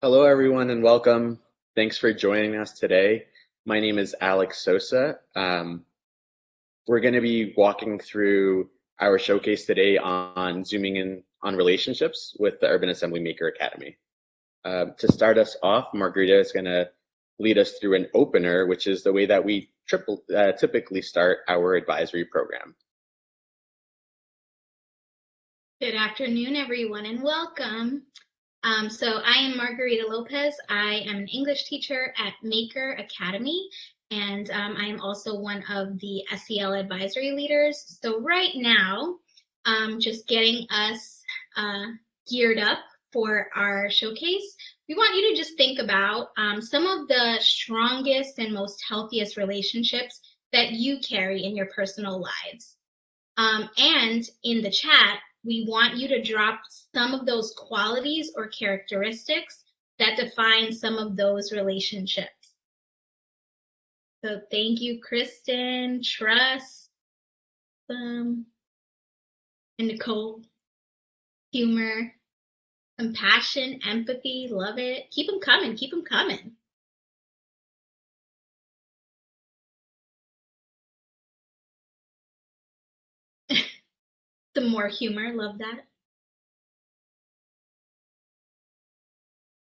Hello, everyone, and welcome. Thanks for joining us today. My name is Alex Sosa. We're going to be walking through our showcase today on zooming in on relationships with the Urban Assembly Maker Academy. To start us off, Margarita is going to lead us through an opener, which is the way that we typically start our advisory program. Good afternoon, everyone, and welcome. So I am Margarita Lopez. I am an English teacher at Maker Academy, and I am also one of the SEL advisory leaders. So right now, just getting us geared up for our showcase, we want you to just think about some of the strongest and most healthiest relationships that you carry in your personal lives. And in the chat, we want you to drop some of those qualities or characteristics that define some of those relationships. So thank you, Kristen, Trust, and Nicole. Humor, compassion, empathy, love it. Keep them coming, keep them coming. Some more humor, love that.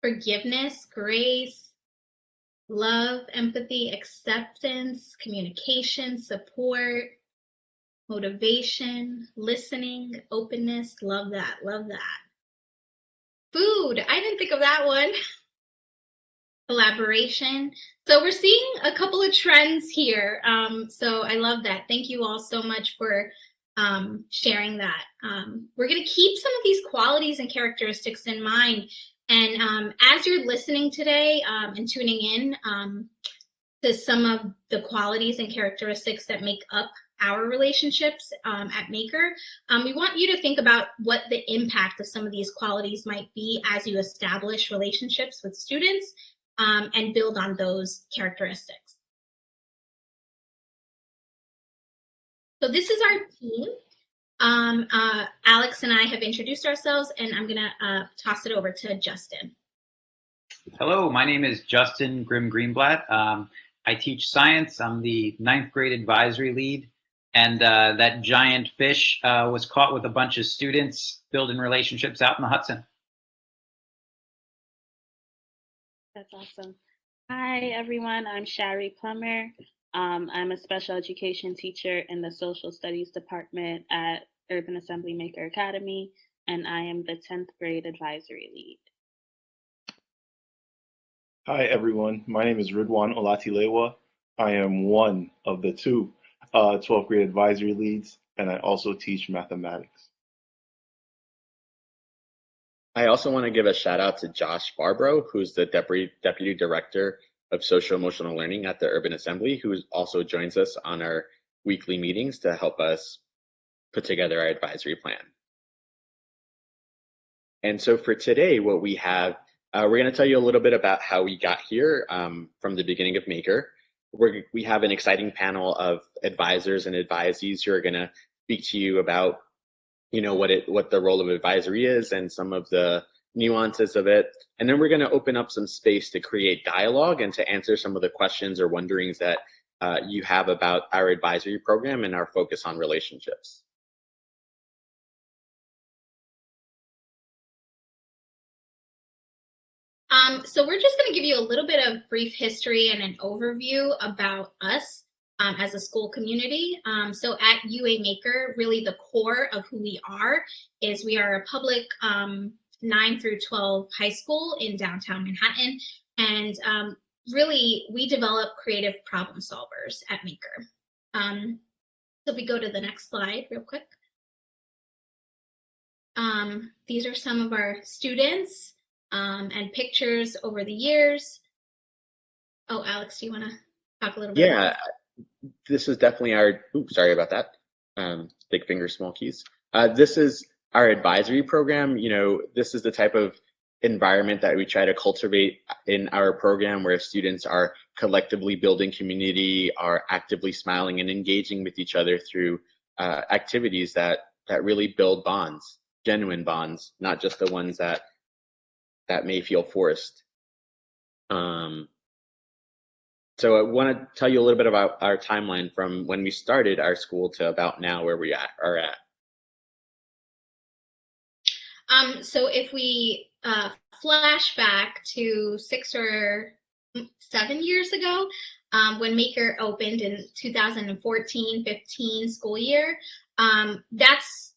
Forgiveness, grace, love, empathy, acceptance, communication, support, motivation, listening, openness. Love that, love that. Food, I didn't think of that one. Collaboration. So we're seeing a couple of trends here. So I love that. Thank you all so much for sharing that. We're going to keep some of these qualities and characteristics in mind. And as you're listening today and tuning in to some of the qualities and characteristics that make up our relationships at Maker, we want you to think about what the impact of some of these qualities might be as you establish relationships with students and build on those characteristics. So this is our team. Alex and I have introduced ourselves, and I'm gonna toss it over to Justin. Hello, my name is Justin Grimm-Greenblatt. I teach science. I'm the 9th grade advisory lead, and that giant fish was caught with a bunch of students building relationships out in the Hudson. That's awesome. Hi, everyone. I'm Shari Plummer. I'm a special education teacher in the social studies department at Urban Assembly Maker Academy, and I am the 10th grade advisory lead. Hi, everyone. My name is Ridwan Olatilewa. I am one of the two 12th grade advisory leads, and I also teach mathematics. I also want to give a shout out to Josh Barbro, who's the Deputy Director of Social Emotional Learning at the Urban Assembly, who also joins us on our weekly meetings to help us put together our advisory plan. And so for today, what we have, we're going to tell you a little bit about how we got here from the beginning of Maker. We have an exciting panel of advisors and advisees who are going to speak to you about, what the role of advisory is and some of the nuances of it. And then we're going to open up some space to create dialogue and to answer some of the questions or wonderings that you have about our advisory program and our focus on relationships. So we're just going to give you a little bit of brief history and an overview about us as a school community. So at UA Maker, really the core of who we are is we are a public 9 through 12 high school in downtown Manhattan. And really, we develop creative problem solvers at Maker. So if we go to the next slide real quick. These are some of our students and pictures over the years. Oh, Alex, do you want to talk a little bit? Yeah, this is definitely our, sorry about that. Big finger, small keys. This is our advisory program. This is the type of environment that we try to cultivate in our program where students are collectively building community, are actively smiling and engaging with each other through activities that really build bonds, genuine bonds, not just the ones that that may feel forced. So I want to tell you a little bit about our timeline from when we started our school to about now where we are at. So if we flash back to 6 or 7 years ago, when Maker opened in 2014-15 school year, that's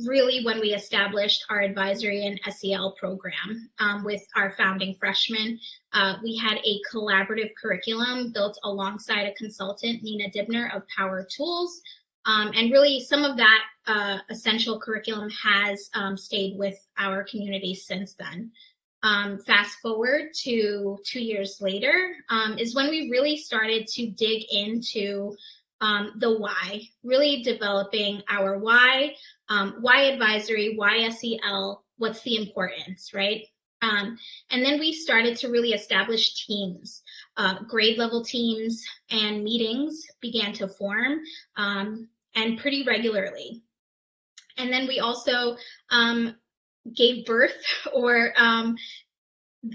really when we established our advisory and SEL program with our founding freshmen. We had a collaborative curriculum built alongside a consultant, Nina Dibner of Power Tools. And really some of that essential curriculum has stayed with our community since then. Fast forward to 2 years later is when we really started to dig into the why, really developing our why advisory, why SEL, what's the importance, right? And then we started to really establish teams, grade level teams, and meetings began to form and pretty regularly. And then we also gave birth, or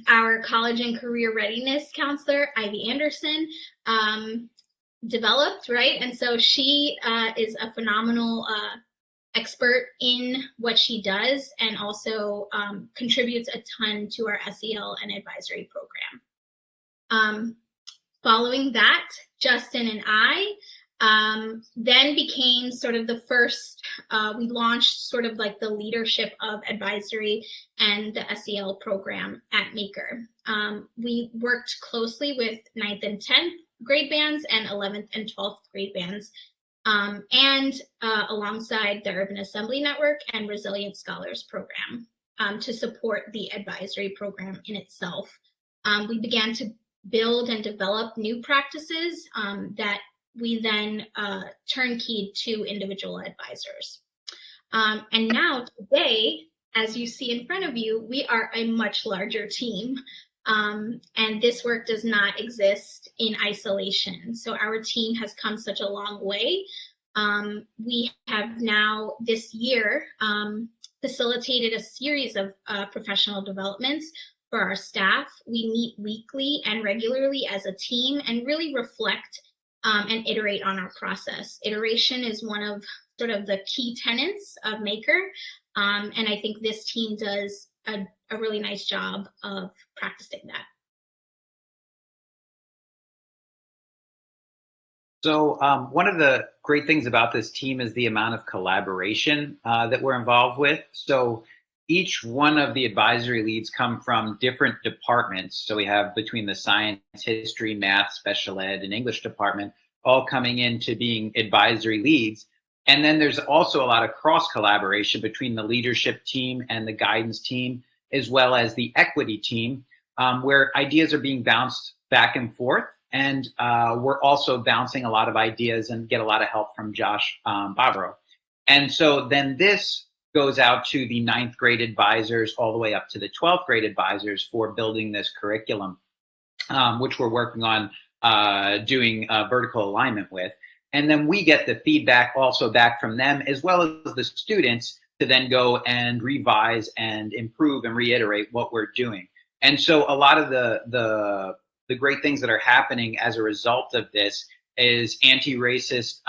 our college and career readiness counselor, Ivy Anderson, developed, right? And so she is a phenomenal expert in what she does, and also contributes a ton to our SEL and advisory program. Following that, Justin and I then became sort of the first, we launched sort of like the leadership of advisory and the SEL program at Maker. We worked closely with 9th and 10th grade bands and 11th and 12th grade bands, and alongside the Urban Assembly Network and Resilient Scholars Program to support the advisory program in itself. We began to build and develop new practices that we then turnkeyed to individual advisors. And now today, as you see in front of you, we are a much larger team. And this work does not exist in isolation. So our team has come such a long way. We have now this year facilitated a series of professional developments for our staff. We meet weekly and regularly as a team and really reflect and iterate on our process. Iteration is one of sort of the key tenets of Maker. And I think this team does a really nice job of practicing that. So one of the great things about this team is the amount of collaboration that we're involved with. So each one of the advisory leads come from different departments. So we have between the science, history, math, special ed, and English department all coming into being advisory leads. And then there's also a lot of cross collaboration between the leadership team and the guidance team, as well as the equity team, where ideas are being bounced back and forth. And we're also bouncing a lot of ideas and get a lot of help from Josh Bavaro. And so then this goes out to the 9th grade advisors all the way up to the 12th grade advisors for building this curriculum, which we're working on doing vertical alignment with. And then we get the feedback also back from them, as well as the students, to then go and revise and improve and reiterate what we're doing. And so a lot of the great things that are happening as a result of this is anti-racist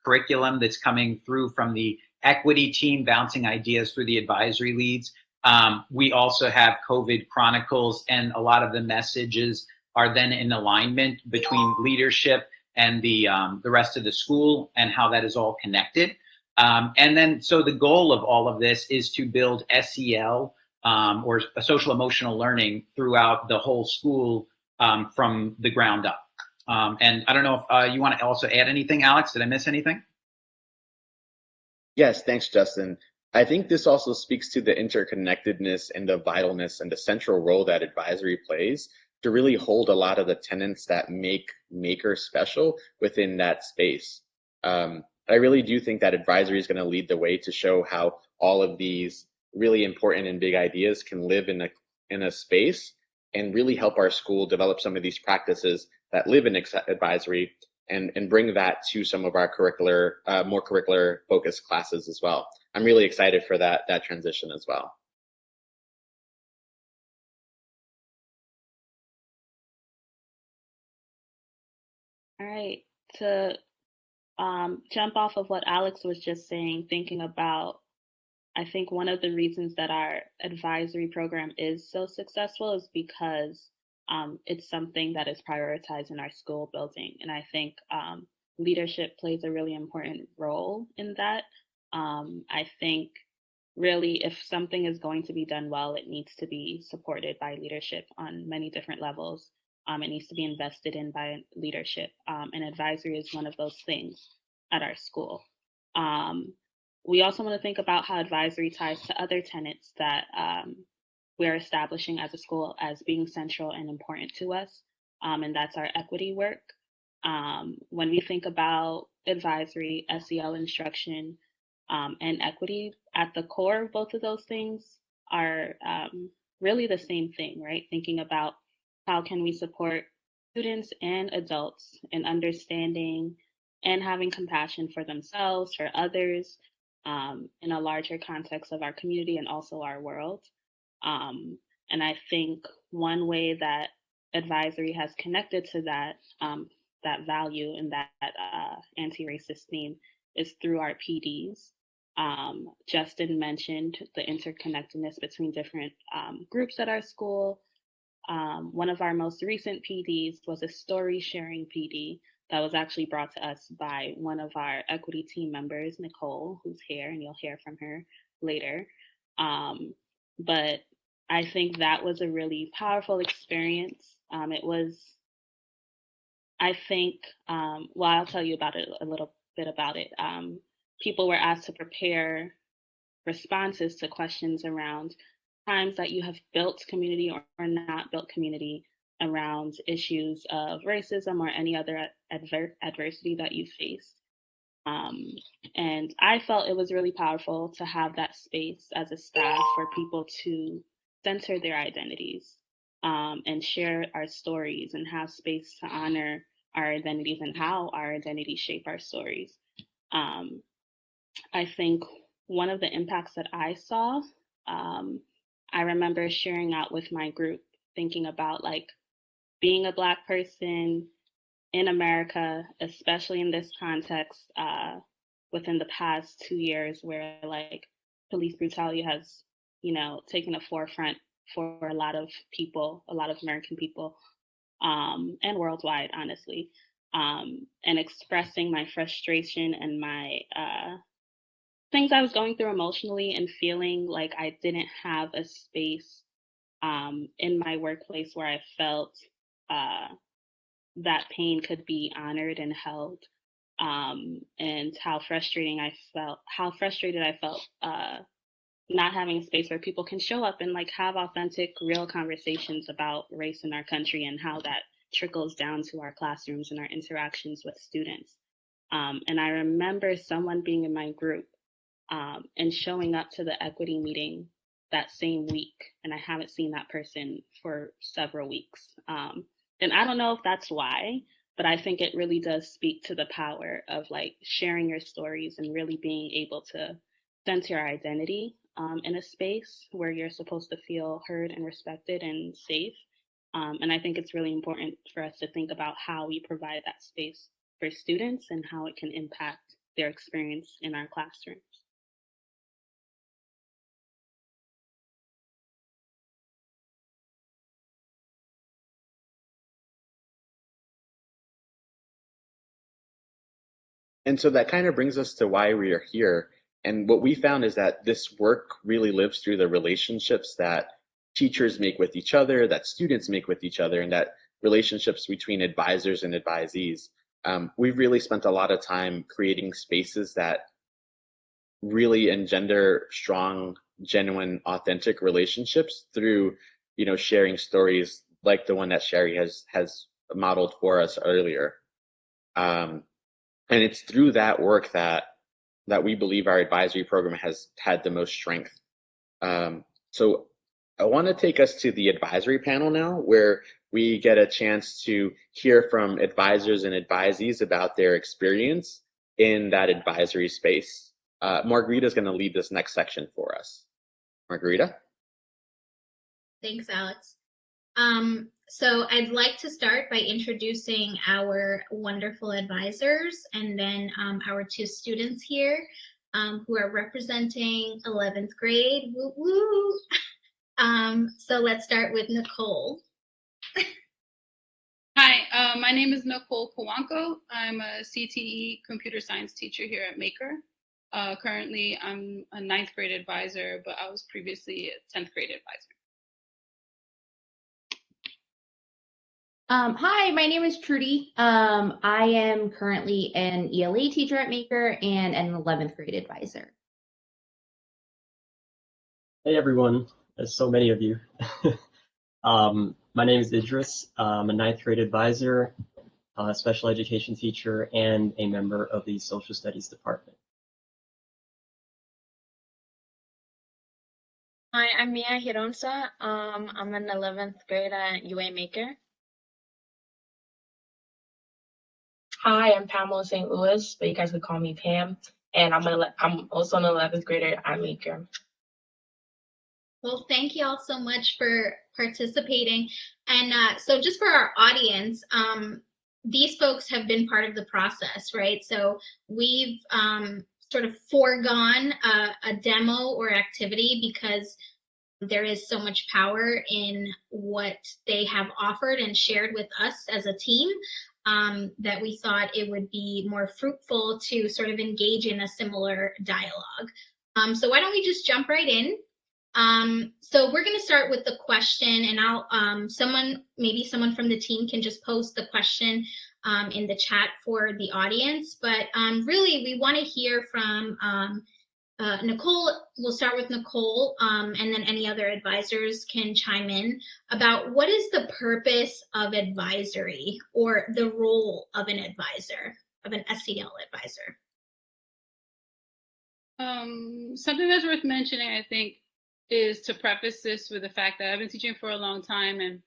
curriculum that's coming through from the equity team, bouncing ideas through the advisory leads. We also have COVID Chronicles, and a lot of the messages are then in alignment between leadership and the rest of the school, and how that is all connected. And then, so the goal of all of this is to build SEL or social emotional learning throughout the whole school from the ground up. And I don't know if you want to also add anything, Alex. Did I miss anything? Yes, thanks, Justin. I think this also speaks to the interconnectedness and the vitalness and the central role that advisory plays to really hold a lot of the tenets that make Maker special within that space. I really do think that advisory is going to lead the way to show how all of these really important and big ideas can live in a space and really help our school develop some of these practices that live in advisory and bring that to some of our more curricular focused classes as well. I'm really excited for that transition as well. All right. To jump off of what Alex was just saying, thinking about, I think one of the reasons that our advisory program is so successful is because it's something that is prioritized in our school building. And I think leadership plays a really important role in that. I think really, if something is going to be done well, it needs to be supported by leadership on many different levels. It needs to be invested in by leadership. And advisory is one of those things at our school. Um, we also want to think about how advisory ties to other tenets that we're establishing as a school as being central and important to us, and that's our equity work. When we think about advisory, SEL instruction, and equity, at the core of both of those things are really the same thing, right? Thinking about how can we support students and adults in understanding and having compassion for themselves, for others, in a larger context of our community and also our world. And I think one way that advisory has connected to that value and that anti-racist theme is through our PDs. Justin mentioned the interconnectedness between different groups at our school. One of our most recent PDs was a story sharing PD that was actually brought to us by one of our equity team members, Nicole, who's here, and you'll hear from her later. But I think that was a really powerful experience. It was, I think, well, I'll tell you about it a little bit about it. People were asked to prepare responses to questions around times that you have built community or not built community around issues of racism or any other adversity that you faced. And I felt it was really powerful to have that space as a staff for people to center their identities, and share our stories and have space to honor our identities and how our identities shape our stories. I think one of the impacts that I saw, I remember sharing out with my group, thinking about like being a Black person in America, especially in this context, within the past 2 years, where like police brutality has, taken a forefront for a lot of people, a lot of American people, and worldwide, honestly, and expressing my frustration and my things I was going through emotionally and feeling like I didn't have a space in my workplace where I felt that pain could be honored and held, and how frustrated I felt not having a space where people can show up and like have authentic, real conversations about race in our country and how that trickles down to our classrooms and our interactions with students. And I remember someone being in my group and showing up to the equity meeting that same week, and I haven't seen that person for several weeks. And I don't know if that's why, but I think it really does speak to the power of like sharing your stories and really being able to center your identity in a space where you're supposed to feel heard and respected and safe. And I think it's really important for us to think about how we provide that space for students and how it can impact their experience in our classrooms. And so that kind of brings us to why we are here. And what we found is that this work really lives through the relationships that teachers make with each other, that students make with each other, and that relationships between advisors and advisees. We've really spent a lot of time creating spaces that really engender strong, genuine, authentic relationships through, sharing stories like the one that Sherry has modeled for us earlier. And it's through that work that we believe our advisory program has had the most strength. So I want to take us to the advisory panel now, where we get a chance to hear from advisors and advisees about their experience in that advisory space. Margarita is going to lead this next section for us. Margarita? Thanks, Alex. So I'd like to start by introducing our wonderful advisors and then our two students here who are representing 11th grade. Woo woo! So let's start with Nicole. Hi, my name is Nicole Kawanko. I'm a CTE computer science teacher here at Maker. Currently, I'm a 9th grade advisor, but I was previously a 10th grade advisor. Hi, my name is Trudy. I am currently an ELA teacher at Maker and an 11th grade advisor. Hey everyone, there's so many of you. My name is Idris. I'm a 9th grade advisor, special education teacher, and a member of the social studies department. Hi, I'm Mia Hironsa. I'm an 11th grade at UA Maker. Hi, I'm Pamela St. Louis, but you guys could call me Pam, and I'm also an 11th grader at Maker. Well, thank you all so much for participating. And so just for our audience, these folks have been part of the process, right? So we've sort of foregone a demo or activity because there is so much power in what they have offered and shared with us as a team that we thought it would be more fruitful to sort of engage in a similar dialogue. So why don't we just jump right in? So we're going to start with the question, and I'll maybe someone from the team can just post the question in the chat for the audience. But really, we want to hear from Nicole. We'll start with Nicole, and then any other advisors can chime in about what is the purpose of advisory or the role of an advisor, of an SEL advisor. Something that's worth mentioning, I think, is to preface this with the fact that I've been teaching for a long time, and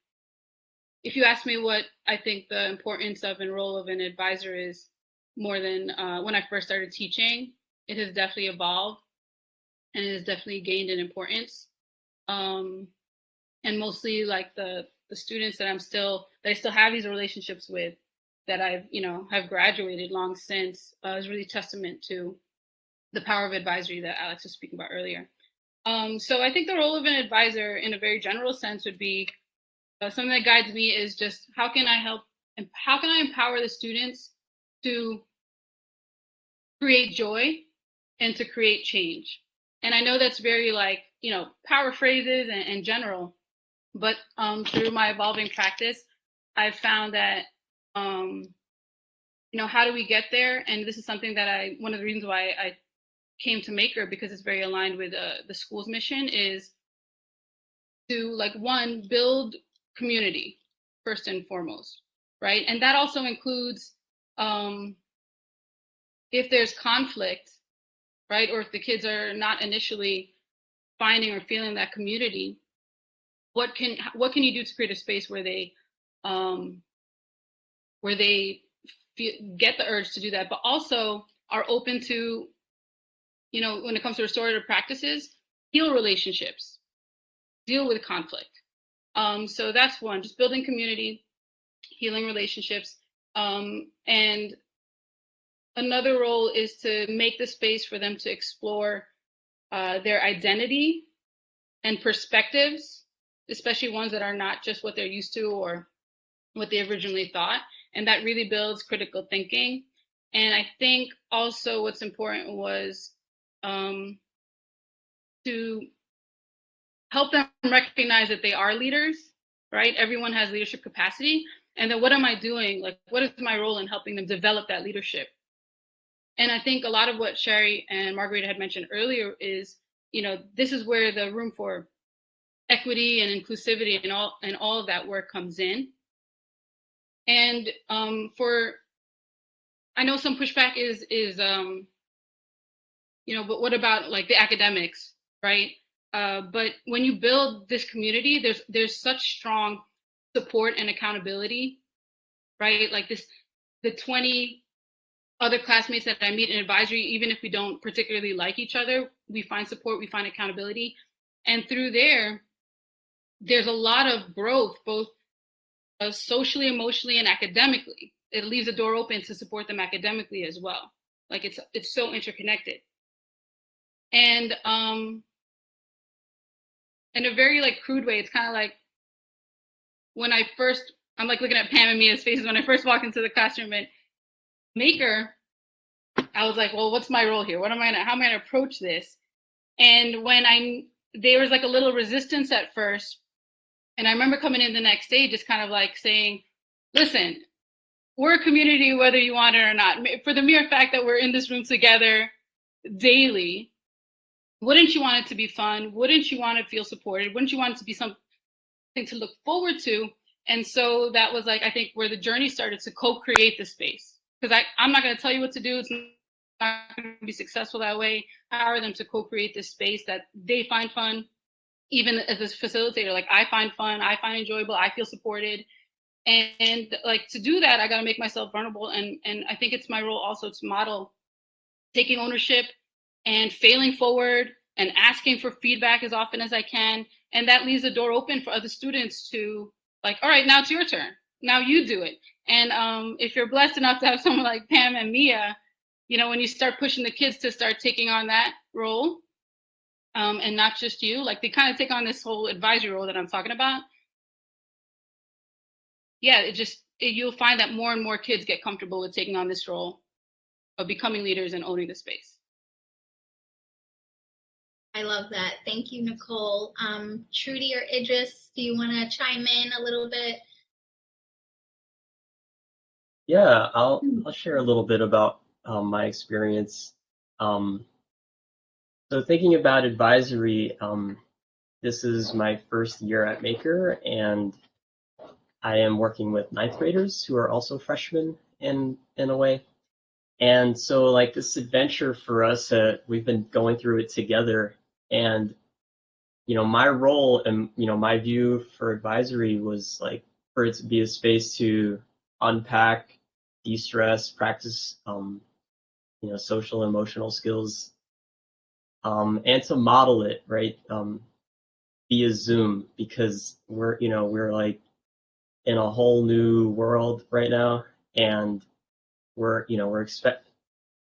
if you ask me what I think the importance of and role of an advisor is more than when I first started teaching, it has definitely evolved and it has definitely gained in importance. And mostly like the students that I still have these relationships with that I've, have graduated long since is really testament to the power of advisory that Alex was speaking about earlier. So I think the role of an advisor in a very general sense would be something that guides me is just how can I help and how can I empower the students to create joy and to create change. And I know that's very like, power phrases and general, but through my evolving practice, I've found that, how do we get there? And this is something that one of the reasons why I came to Maker, because it's very aligned with the school's mission, is to one, build community first and foremost, right? And that also includes if there's conflict, right, or if the kids are not initially finding or feeling that community, what can you do to create a space where they get the urge to do that, but also are open to, when it comes to restorative practices, heal relationships, deal with conflict. So that's one, just building community, healing relationships. And another role is to make the space for them to explore their identity and perspectives, especially ones that are not just what they're used to or what they originally thought. And that really builds critical thinking. And I think also what's important was to help them recognize that they are leaders, right? Everyone has leadership capacity. And then what am I doing? What is my role in helping them develop that leadership? And I think a lot of what Sherry and Margarita had mentioned earlier is, this is where the room for equity and inclusivity and all of that work comes in. And I know some pushback is but what about the academics, right? But when you build this community, there's such strong support and accountability, right? The 20 other classmates that I meet in advisory, even if we don't particularly like each other, we find support, we find accountability. And through there, there's a lot of growth, both socially, emotionally, and academically. It leaves the door open to support them academically as well. Like it's so interconnected. And in a very like crude way, it's kind of like when I'm like looking at Pam and Mia's faces when I first walked into the classroom at Maker, I was like, well, what's my role here? How am I gonna approach this? And there was like a little resistance at first. And I remember coming in the next day, just kind of like saying, listen, we're a community, whether you want it or not. For the mere fact that we're in this room together daily, wouldn't you want it to be fun? Wouldn't you want to feel supported? Wouldn't you want it to be something to look forward to? And so that was like, I think where the journey started to co-create the space. Because I'm not going to tell you what to do. It's not going to be successful that way. Empower them to co-create this space that they find fun. Even as a facilitator, like I find fun, I find enjoyable, I feel supported. And like to do that, I got to make myself vulnerable. And I think it's my role also to model taking ownership and failing forward and asking for feedback as often as I can. And that leaves the door open for other students to like, all right, now it's your turn. Now you do it. And if you're blessed enough to have someone like Pam and Mia, you know, when you start pushing the kids to start taking on that role, and not just you, like they kind of take on this whole advisory role that I'm talking about. Yeah, you'll find that more and more kids get comfortable with taking on this role of becoming leaders and owning the space. I love that. Thank you, Nicole. Trudy or Idris, do you want to chime in a little bit? Yeah, I'll share a little bit about my experience. So thinking about advisory, this is my first year at Maker, and I am working with ninth graders who are also freshmen in a way. And so like this adventure for us, we've been going through it together. And, you know, my role and, you know, my view for advisory was like for it to be a space to unpack, de-stress, practice, you know, social emotional skills, and to model it, right, via Zoom, because we're like in a whole new world right now, and we're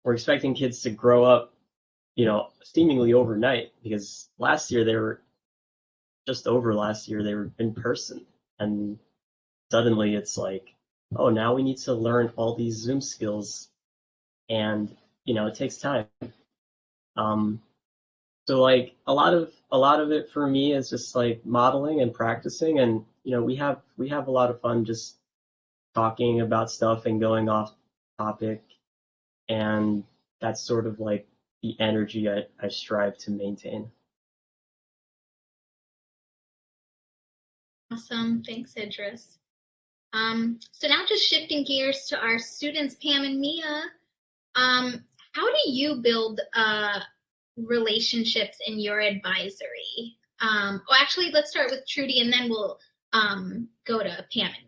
expecting kids to grow up, you know, seemingly overnight, because last year they were in person, and suddenly it's like, oh, now we need to learn all these Zoom skills, and you know, it takes time. So like a lot of it for me is just like modeling and practicing, and you know, we have a lot of fun just talking about stuff and going off topic, and that's sort of like the energy I strive to maintain. Awesome. Thanks, Idris. So now just shifting gears to our students, Pam and Mia. How do you build relationships in your advisory? Well, actually, let's start with Trudy, and then we'll go to Pam and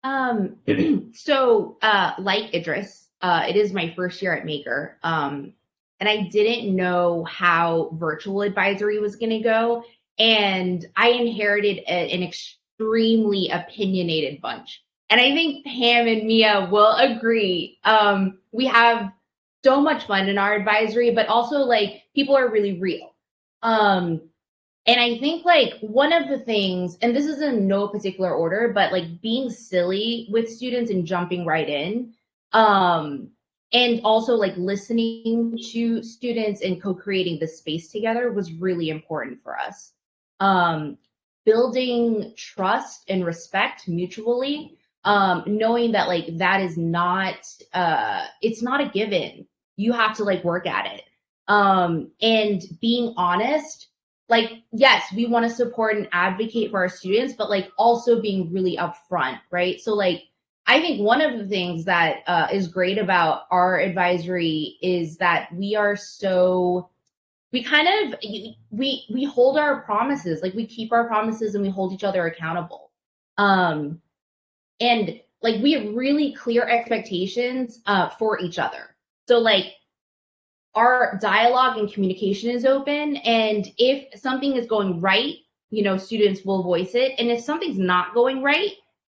Mia. So like Idris, it is my first year at Maker, and I didn't know how virtual advisory was going to go, and I inherited an extremely opinionated bunch. And I think Pam and Mia will agree. We have so much fun in our advisory, but also like people are really real. And I think like one of the things, and this is in no particular order, but like being silly with students and jumping right in, and also like listening to students and co-creating the space together was really important for us. Building trust and respect mutually, knowing that like that is not, it's not a given. You have to like work at it. And being honest, like, yes, we want to support and advocate for our students, but like also being really upfront, right? So like, I think one of the things that is great about our advisory is that we are so, we kind of, we hold our promises, like we keep our promises and we hold each other accountable. And like we have really clear expectations for each other. So like our dialogue and communication is open. And if something is going right, you know, students will voice it. And if something's not going right,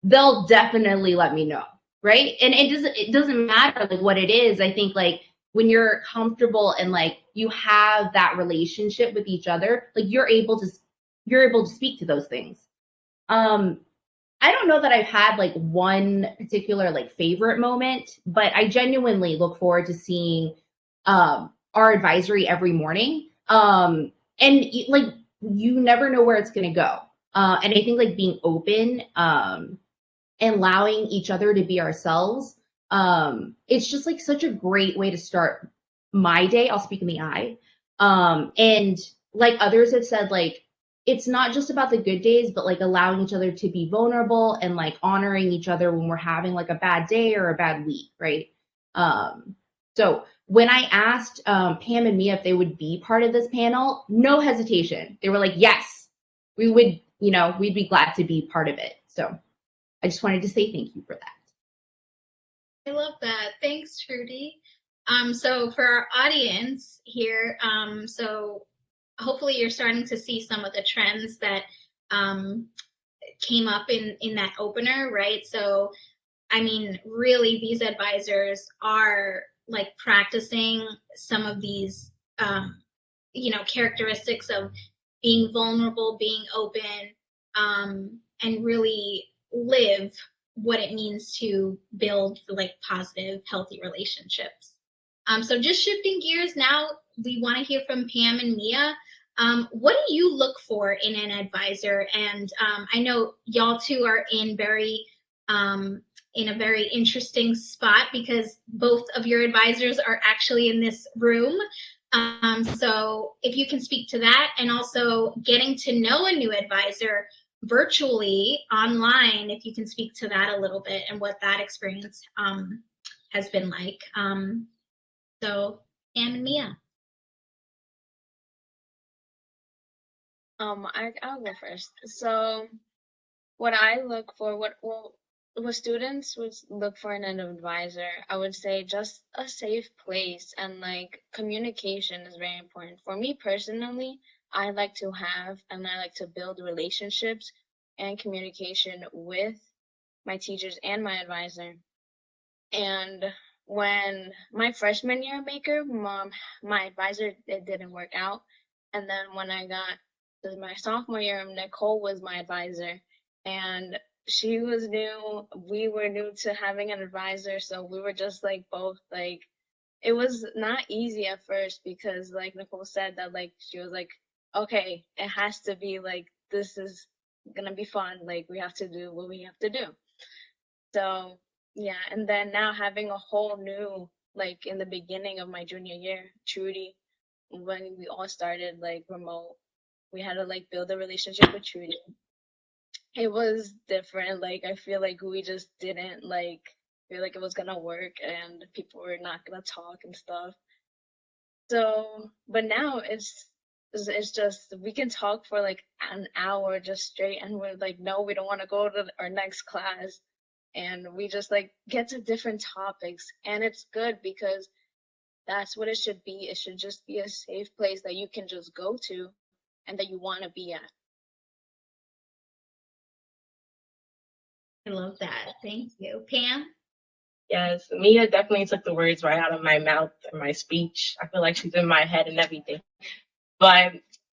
they'll definitely let me know, right? And it doesn't matter like what it is. I think like when you're comfortable and like you have that relationship with each other, like you're able to speak to those things. I don't know that I've had like one particular like favorite moment, but I genuinely look forward to seeing our advisory every morning. Like you never know where it's gonna go. And I think like being open and allowing each other to be ourselves, it's just like such a great way to start my day. I'll speak in the I. And like others have said, like it's not just about the good days, but like allowing each other to be vulnerable and like honoring each other when we're having like a bad day or a bad week, right? So when I asked Pam and Mia if they would be part of this panel, no hesitation. They were like, yes, we would, you know, we'd be glad to be part of it. So I just wanted to say thank you for that. I love that. Thanks, Trudy. So for our audience here, so hopefully you're starting to see some of the trends that came up in that opener, right? So, I mean, really, these advisors are like practicing some of these, you know, characteristics of being vulnerable, being open, and really live what it means to build like positive, healthy relationships. So just shifting gears now, we want to hear from Pam and Mia. What do you look for in an advisor? And I know y'all two are in a very interesting spot because both of your advisors are actually in this room. So if you can speak to that, and also getting to know a new advisor virtually online, if you can speak to that a little bit and what that experience has been like. So Pam and Mia. I'll go first. So what I look for, what students would look for in an advisor, I would say just a safe place, and like communication is very important. For me personally, I like to have and I like to build relationships and communication with my teachers and my advisor. And when my freshman year at Maker, my advisor, it didn't work out. And then when I got to my sophomore year, Nicole was my advisor, and she was new. We were new to having an advisor, so we were just like both like, it was not easy at first because like Nicole said that like she was like, okay, it has to be like, this is gonna be fun. Like we have to do what we have to do. So yeah, and then now having a whole new, like in the beginning of my junior year, Trudy, when we all started like remote, we had to like build a relationship with Trudy. It was different. Like I feel like we just didn't like feel like it was gonna work, and people were not gonna talk and stuff. So, but now it's just we can talk for like an hour just straight, and we're like, no, we don't want to go to our next class, and we just like get to different topics, and it's good because that's what it should be. It should just be a safe place that you can just go to and that you want to be at. I love that. Thank you. Pam? Yes, Mia definitely took the words right out of my mouth and my speech. I feel like she's in my head and everything. But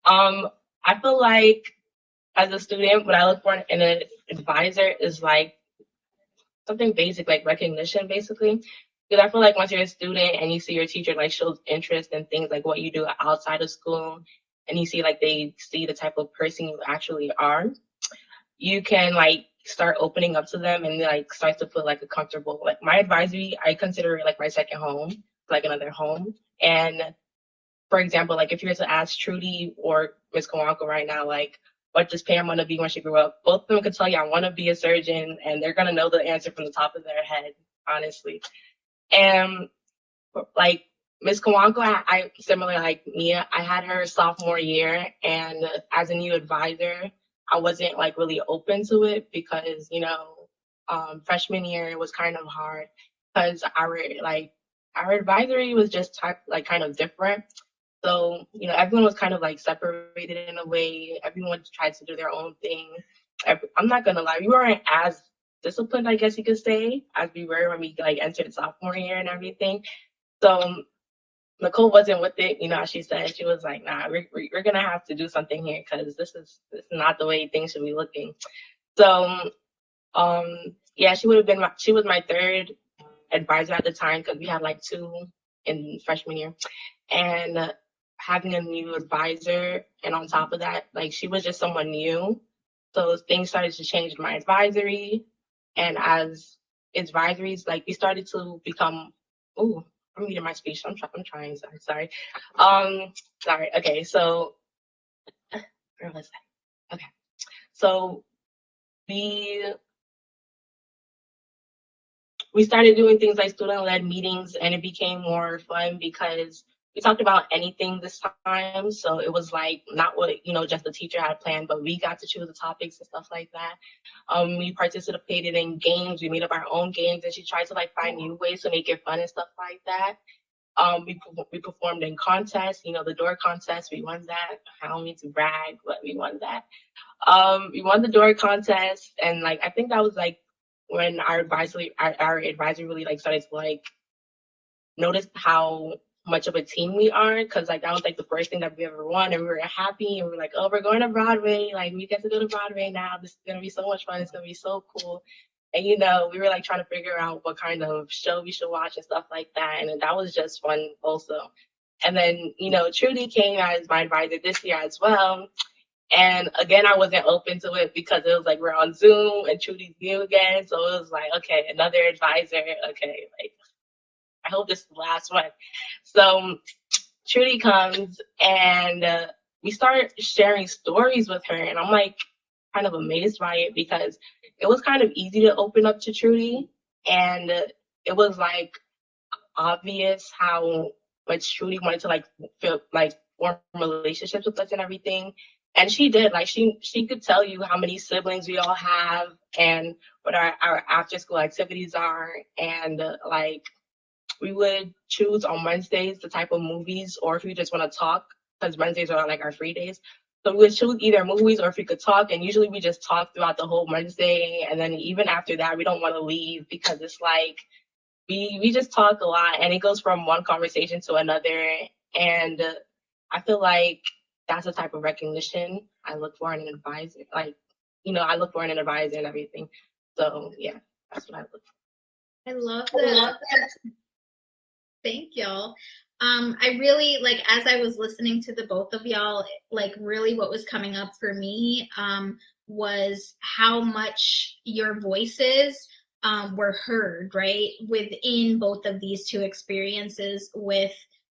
I feel like as a student, what I look for in an advisor is like something basic, like recognition, basically. Because I feel like once you're a student and you see your teacher like shows interest in things like what you do outside of school, and you see like they see the type of person you actually are, you can like start opening up to them and like start to feel like a comfortable, like my advisory, I consider it like my second home, like another home. And for example, like if you were to ask Trudy or Miss Kawanko right now, like, what does Pam want to be when she grew up? Both of them could tell you, I want to be a surgeon, and they're going to know the answer from the top of their head, honestly. And like Miss Kawanko, I similar like Mia, I had her sophomore year, and as a new advisor, I wasn't like really open to it because, you know, freshman year was kind of hard because I were like, our advisory was just like kind of different. So, you know, everyone was kind of like separated in a way. Everyone tried to do their own thing. I'm not gonna lie, we weren't as disciplined, I guess you could say, as we were when we like entered sophomore year and everything. So Nicole wasn't with it, you know, as she said, she was like, nah, we're gonna have to do something here because this is not the way things should be looking. So yeah, she was my third advisor at the time because we had like two in freshman year. And having a new advisor, and on top of that, like she was just someone new. So things started to change in my advisory. And as advisories, like we started to become, oh, I'm reading my speech. I'm trying. Sorry. Sorry. Okay. So, where was I? Okay. So we started doing things like student-led meetings, and it became more fun because we talked about anything this time. So it was like not what, you know, just the teacher had planned, but we got to choose the topics and stuff like that. We participated in games. We made up our own games, and she tried to like find new ways to make it fun and stuff like that. We performed in contests, you know, the door contest. We won that. I don't mean to brag, but we won that. We won the door contest, and like I think that was like when our advisory really like started to like notice how much of a team we are, because like that was like the first thing that we ever won, and we were happy, and we were like, oh, we're going to Broadway, like we get to go to Broadway now, this is gonna be so much fun, it's gonna be so cool. And you know, we were like trying to figure out what kind of show we should watch and stuff like that, and that was just fun also. And then, you know, Trudy came as my advisor this year as well. And again, I wasn't open to it because it was like we're on Zoom and Trudy's new again. So it was like, okay, another advisor. Okay, like I hope this is the last one. So Trudy comes, and we start sharing stories with her. And I'm like kind of amazed by it because it was kind of easy to open up to Trudy. And it was like obvious how much Trudy wanted to like feel like form relationships with us and everything. And she did. Like she could tell you how many siblings we all have and what our after school activities are. And like we would choose on Wednesdays the type of movies, or if we just want to talk, because Wednesdays are like our free days. So we would choose either movies or if we could talk, and usually we just talk throughout the whole Wednesday. And then even after that, we don't want to leave because it's like we just talk a lot, and it goes from one conversation to another. And I feel like that's the type of recognition I look for in an advisor. Like, you know, I look for in an advisor and everything. So yeah, that's what I look for. I love that. Thank y'all. I really like, as I was listening to the both of y'all, like really what was coming up for me was how much your voices were heard, right, within both of these two experiences with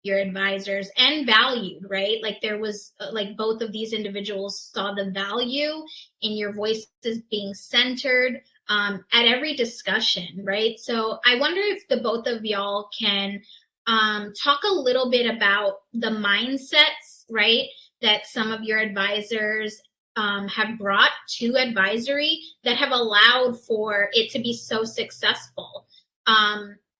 your advisors, and valued, right? Like there was like both of these individuals saw the value in your voices being centered at every discussion, right? So I wonder if the both of y'all can talk a little bit about the mindsets, right, that some of your advisors have brought to advisory that have allowed for it to be so successful.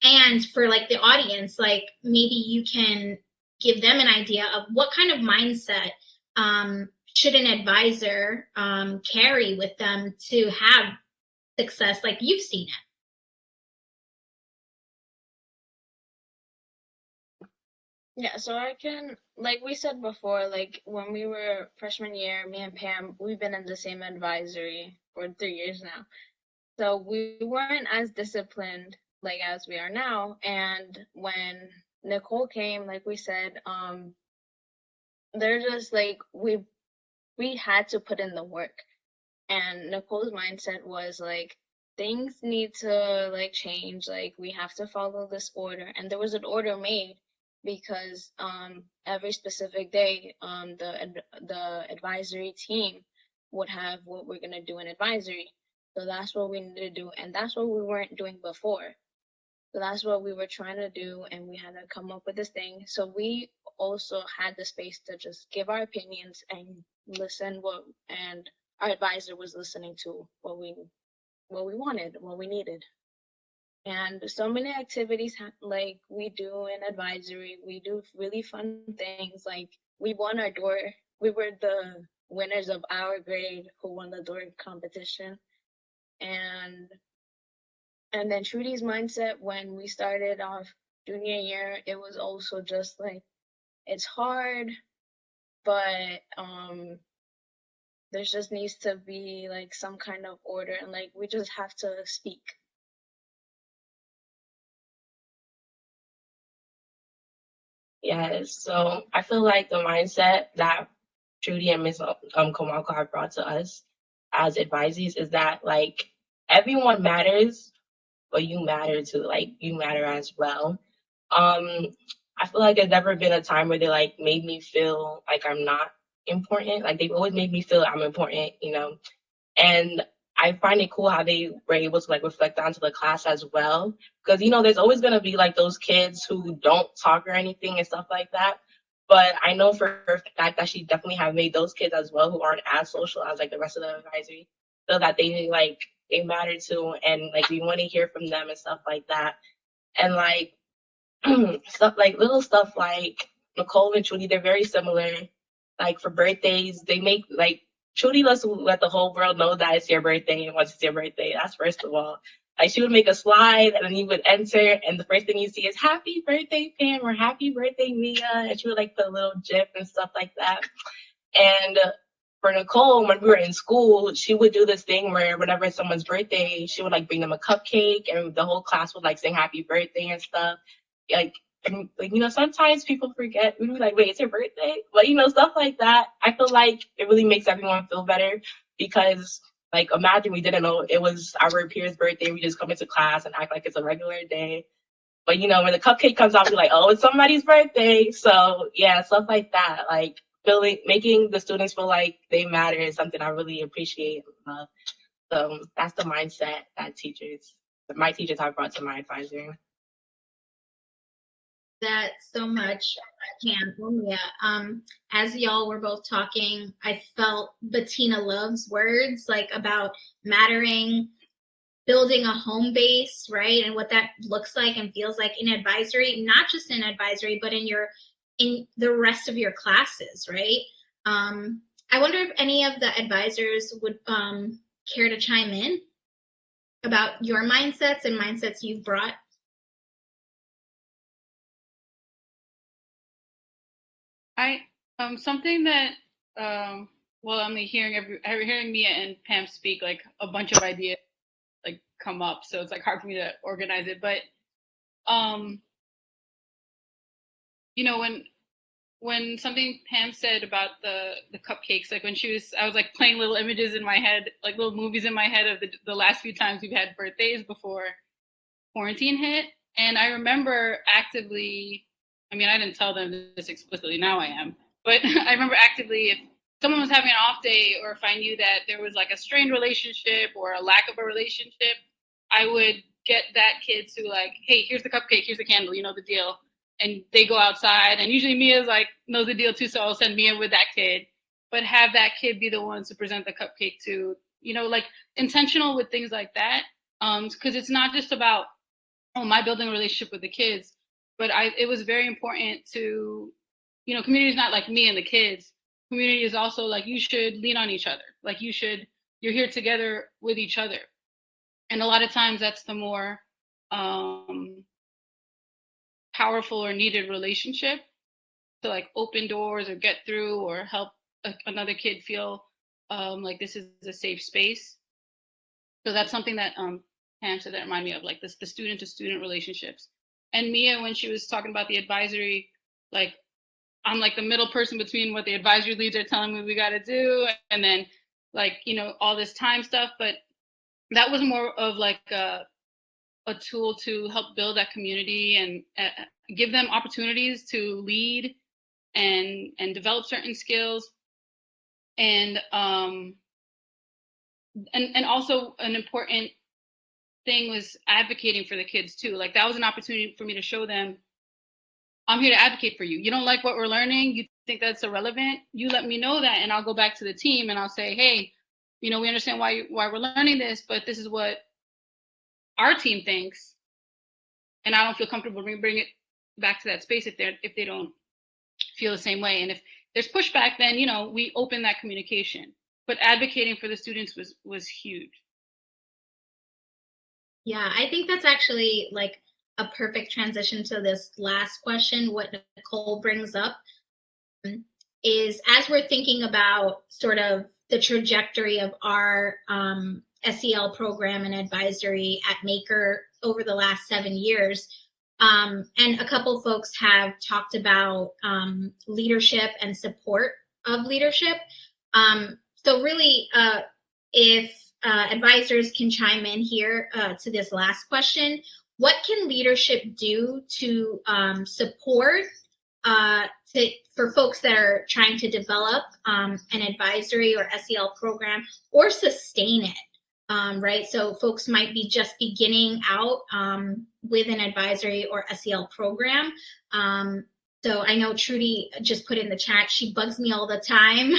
And for like the audience, like maybe you can give them an idea of what kind of mindset should an advisor carry with them to have success like you've seen it. Yeah, so I can, like we said before, like when we were freshman year, me and Pam, we've been in the same advisory for 3 years now. So we weren't as disciplined like as we are now. And when Nicole came, like we said, they're just like we had to put in the work. And Nicole's mindset was like things need to like change, like we have to follow this order. And there was an order made because every specific day the advisory team would have what we're gonna do in advisory. So that's what we need to do, and that's what we weren't doing before. So that's what we were trying to do, and we had to come up with this thing. So we also had the space to just give our opinions and listen and our advisor was listening to what we wanted, what we needed. And so many activities like we do in advisory. We do really fun things. Like we won our door. We were the winners of our grade who won the door competition. And then Trudy's mindset when we started off junior year, it was also just like it's hard, but there just needs to be like some kind of order, and like we just have to speak. Yes, so I feel like the mindset that Trudy and Miss Komako have brought to us as advisees is that like everyone matters, but you matter too. Like you matter as well. I feel like there's never been a time where they like made me feel like I'm not important. Like they've always made me feel I'm important, you know. And I find it cool how they were able to like reflect onto the class as well. Because you know, there's always gonna be like those kids who don't talk or anything and stuff like that. But I know for a fact that she definitely have made those kids as well who aren't as social as like the rest of the advisory, so that they matter too, and like we want to hear from them and stuff like that. And like stuff like little stuff like Nicole and Trudy, they're very similar. Like for birthdays, they make like Trudy lets let the whole world know that it's your birthday and once it's your birthday. That's first of all. Like she would make a slide and then you would enter and the first thing you see is happy birthday Pam or happy birthday Mia, and she would like put a little gif and stuff like that. And for Nicole, when we were in school, she would do this thing where whenever it's someone's birthday, she would like bring them a cupcake and the whole class would like sing happy birthday and stuff. Like, and, like you know, sometimes people forget. We be like, wait, it's your birthday? But you know, stuff like that. I feel like it really makes everyone feel better because like imagine we didn't know it was our peer's birthday. We just come into class and act like it's a regular day. But you know, when the cupcake comes out, we're like, oh, it's somebody's birthday. So yeah, stuff like that. Like making the students feel like they matter is something I really appreciate. So that's the mindset that my teachers have brought to my advisory. That so much, Cam. Yeah. As y'all were both talking, I felt Bettina Love's words like about mattering, building a home base, right? And what that looks like and feels like in advisory, not just in advisory, but in the rest of your classes, right? I wonder if any of the advisors would care to chime in about your mindsets and mindsets you've brought. Something that well, I'm hearing Mia and Pam speak, like a bunch of ideas like come up, so it's like hard for me to organize it. But you know, when something Pam said about the cupcakes, like when I was like playing little images in my head, like little movies in my head of the last few times we've had birthdays before quarantine hit, and I remember actively. I mean, I didn't tell them this explicitly. Now I am. But I remember actively, if someone was having an off day or if I knew that there was like a strained relationship or a lack of a relationship, I would get that kid to like, hey, here's the cupcake, here's the candle, you know the deal. And they go outside. And usually Mia's like, knows the deal too, so I'll send Mia with that kid. But have that kid be the ones to present the cupcake to, you know, like intentional with things like that. Because it's not just about, oh, my building a relationship with the kids. But it was very important to, you know, community is not like me and the kids. Community is also like you should lean on each other. Like you're here together with each other. And a lot of times that's the more powerful or needed relationship to like open doors or get through or help another kid feel like this is a safe space. So that's something that Pam said that reminded me of, like the student to student relationships. And Mia, when she was talking about the advisory, like I'm like the middle person between what the advisory leads are telling me we got to do, and then like, you know, all this time stuff. But that was more of like a tool to help build that community and give them opportunities to lead and develop certain skills. And also an important thing was advocating for the kids too. Like that was an opportunity for me to show them, I'm here to advocate for you. You don't like what we're learning, you think that's irrelevant, you let me know that and I'll go back to the team and I'll say, hey, you know, we understand why we're learning this, but this is what our team thinks. and I don't feel comfortable bring it back to that space if they don't feel the same way. And if there's pushback, then we open that communication. But advocating for the students was huge. Yeah, I think that's actually like a perfect transition to this last question. What Nicole brings up is, as we're thinking about sort of the trajectory of our SEL program and advisory at Maker over the last 7 years, and a couple folks have talked about leadership and support of leadership. So really, if advisors can chime in here to this last question, what can leadership do to support for folks that are trying to develop an advisory or SEL program or sustain it, right? So folks might be just beginning out with an advisory or SEL program. So I know Trudy just put in the chat, she bugs me all the time.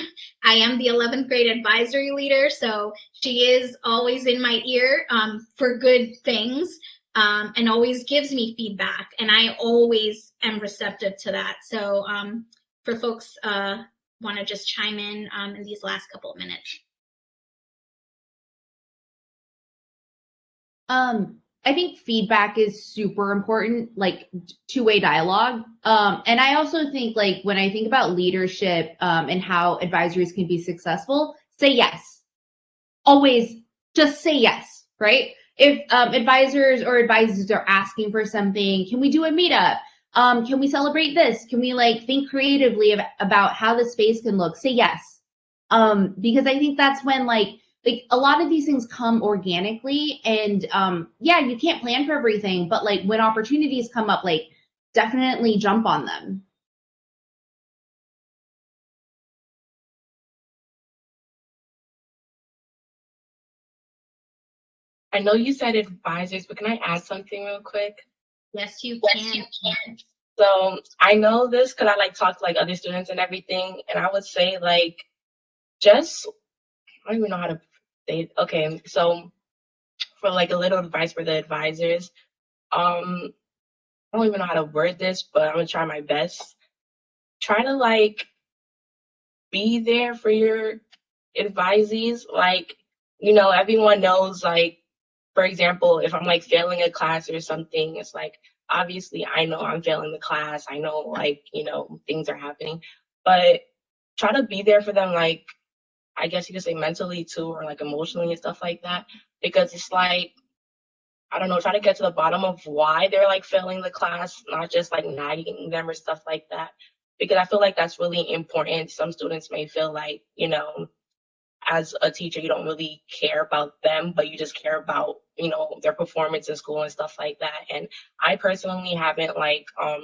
I am the 11th grade advisory leader, so she is always in my ear for good things. And always gives me feedback, and I always am receptive to that. So for folks want to just chime in these last couple of minutes. I think feedback is super important, like two-way dialogue. And I also think, like, when I think about leadership and how advisories can be successful, say yes. Always just say yes, right? If advisors or advisors are asking for something, can we do a meetup? Can we celebrate this? Can we think creatively about how the space can look? Say yes. Because I think that's when like a lot of these things come organically, and yeah, you can't plan for everything, but when opportunities come up, definitely jump on them. I know you said advisors, but can I add something real quick? Yes, you can. So I know this because I talk to other students and everything, and I would say just I don't even know how to say it. Okay, so for a little advice for the advisors, I don't even know how to word this, but I'm gonna try my best. Try to be there for your advisees. Everyone knows for example, if I'm failing a class or something, it's obviously I know I'm failing the class. I know things are happening, but try to be there for them. I guess you could say mentally too, or emotionally and stuff like that, because it's I don't know, try to get to the bottom of why they're failing the class, not just nagging them or stuff like that, because I feel that's really important. Some students may feel as a teacher, you don't really care about them, but you just care about, their performance in school and stuff like that. And I personally haven't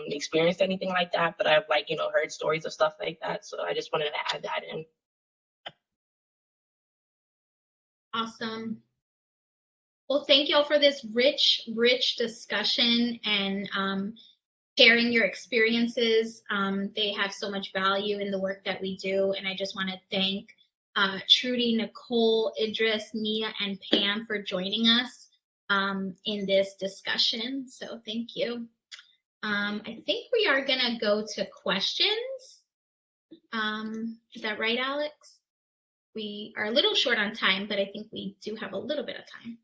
experienced anything like that, but I've heard stories of stuff like that. So I just wanted to add that in. Awesome. Well, thank you all for this rich discussion and sharing your experiences. They have so much value in the work that we do. And I just want to thank Trudy, Nicole, Idris, Mia, and Pam for joining us in this discussion. So thank you. I think we are going to go to questions. Is that right, Alex? We are a little short on time, but I think we do have a little bit of time.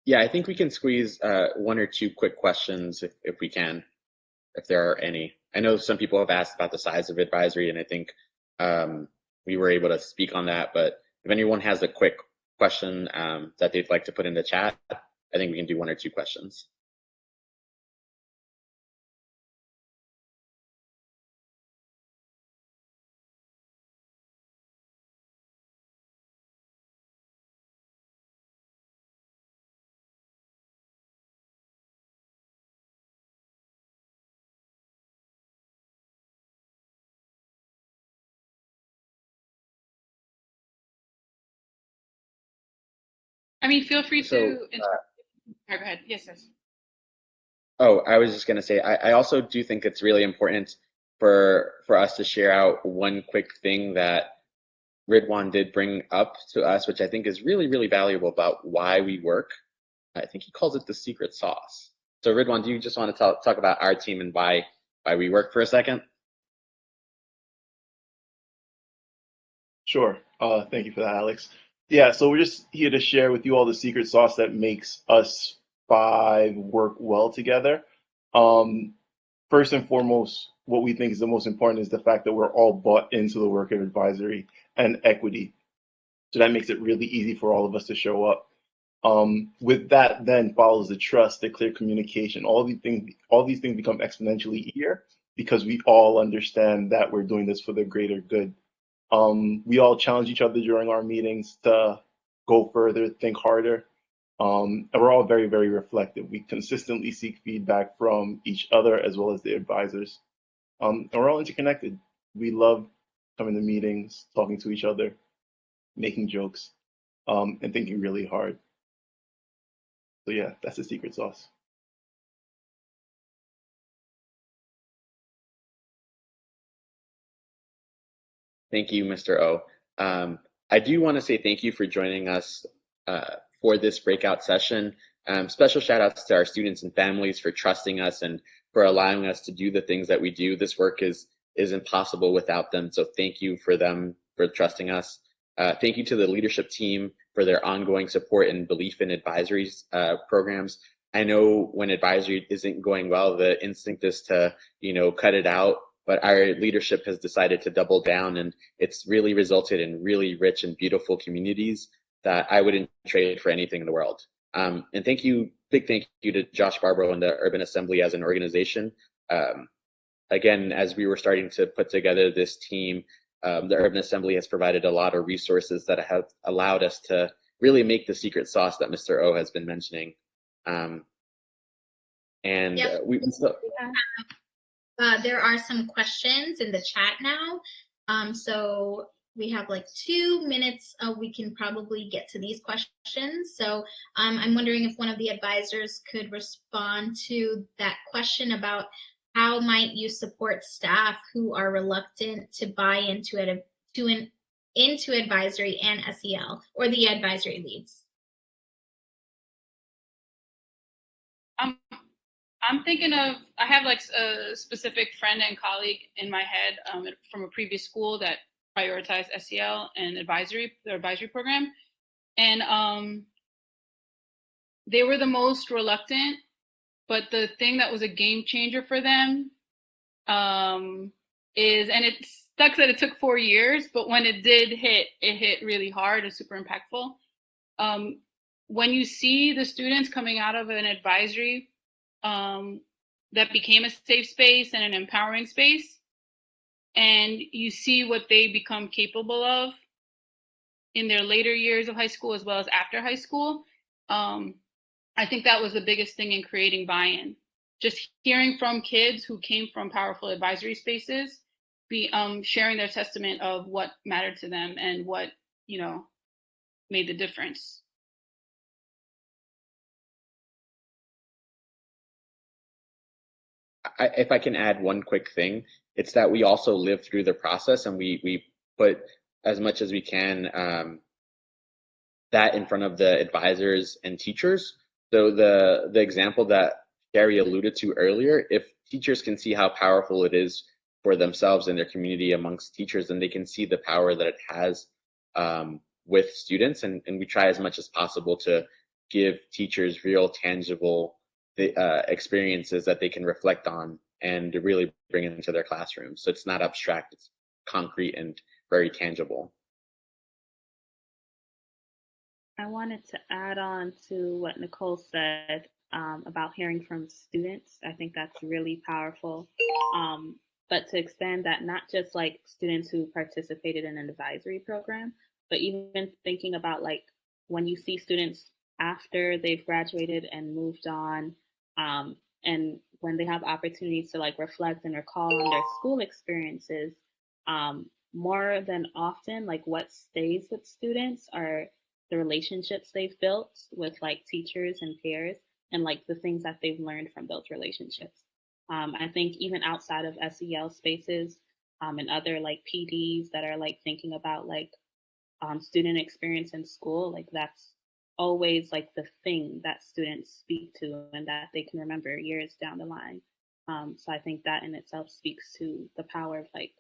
Yeah, I think we can squeeze one or two quick questions if we can, if there are any. I know some people have asked about the size of advisory, and I think we were able to speak on that, but if anyone has a quick question that they'd like to put in the chat, I think we can do one or two questions. I mean, feel free to. Go ahead. Yes. Oh, I was just going to say, I also do think it's really important for us to share out one quick thing that Ridwan did bring up to us, which I think is really, really valuable about why we work. I think he calls it the secret sauce. So Ridwan, do you just want to talk about our team and why we work for a second? Sure. Thank you for that, Alex. Yeah, so we're just here to share with you all the secret sauce that makes us five work well together. Um, First and foremost, what we think is the most important is the fact that we're all bought into the work of advisory and equity. So that makes it really easy for all of us to show up. With that, then follows the trust, the clear communication. All these things become exponentially easier because we all understand that we're doing this for the greater good. We all challenge each other during our meetings to go further, think harder. And we're all very, very reflective. We consistently seek feedback from each other as well as the advisors. And we're all interconnected. We love coming to meetings, talking to each other, making jokes, and thinking really hard. So yeah, that's the secret sauce. Thank you, Mr. O. I do want to say thank you for joining us for this breakout session. Special shout outs to our students and families for trusting us and for allowing us to do the things that we do. This work is impossible without them. So thank you for them for trusting us. Thank you to the leadership team for their ongoing support and belief in advisory programs. I know when advisory isn't going well, the instinct is to, cut it out. But our leadership has decided to double down, and it's really resulted in really rich and beautiful communities that I wouldn't trade for anything in the world. And big thank you to Josh Barbaro and the Urban Assembly as an organization. Again, as we were starting to put together this team, the Urban Assembly has provided a lot of resources that have allowed us to really make the secret sauce that Mr. O has been mentioning. There are some questions in the chat now. So we have like 2 minutes. We can probably get to these questions. So I'm wondering if one of the advisors could respond to that question about how might you support staff who are reluctant to buy into advisory and SEL, or the advisory leads? I'm thinking of, I have like a specific friend and colleague in my head from a previous school that prioritized SEL and their advisory program. And they were the most reluctant, but the thing that was a game changer for them and it sucks that it took 4 years, but when it did hit, it hit really hard and super impactful. When you see the students coming out of an advisory that became a safe space and an empowering space, and you see what they become capable of in their later years of high school as well as after high school, I think that was the biggest thing in creating buy-in. Just hearing from kids who came from powerful advisory spaces, sharing their testament of what mattered to them and what made the difference. If I can add one quick thing, it's that we also live through the process, and we put as much as we can that in front of the advisors and teachers. So the example that Gary alluded to earlier, if teachers can see how powerful it is for themselves and their community amongst teachers, then they can see the power that it has with students. And we try as much as possible to give teachers real, tangible experiences that they can reflect on and to really bring it into their classrooms. So it's not abstract, it's concrete and very tangible. I wanted to add on to what Nicole said about hearing from students. I think that's really powerful. But to expand that, not just like students who participated in an advisory program, but even thinking about like when you see students after they've graduated and moved on, and when they have opportunities to like reflect and recall on their school experiences, more than often, like what stays with students are the relationships they've built with like teachers and peers, and like the things that they've learned from those relationships. I think even outside of SEL spaces and other like PDs that are like thinking about like student experience in school, like that's always like the thing that students speak to and that they can remember years down the line. So I think that in itself speaks to the power of like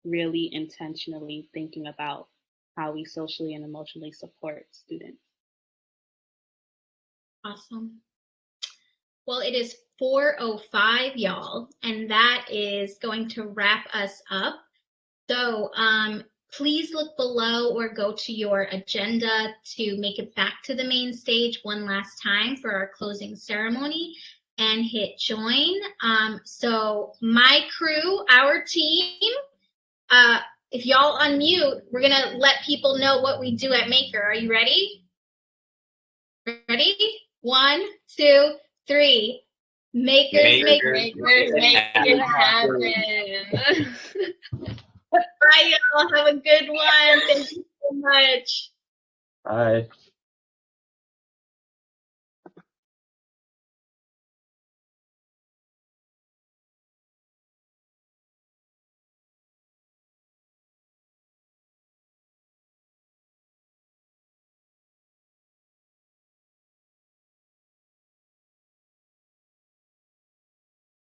really intentionally thinking about how we socially and emotionally support students. Awesome. Well, it is 4:05, y'all, and that is going to wrap us up. So please look below or go to your agenda to make it back to the main stage one last time for our closing ceremony and hit join. So my crew, our team, if y'all unmute, we're going to let people know what we do at Maker. Are you ready? Ready? 1, 2, 3. Makers make it happen. Bye, y'all. Have a good one. Thank you so much. Bye.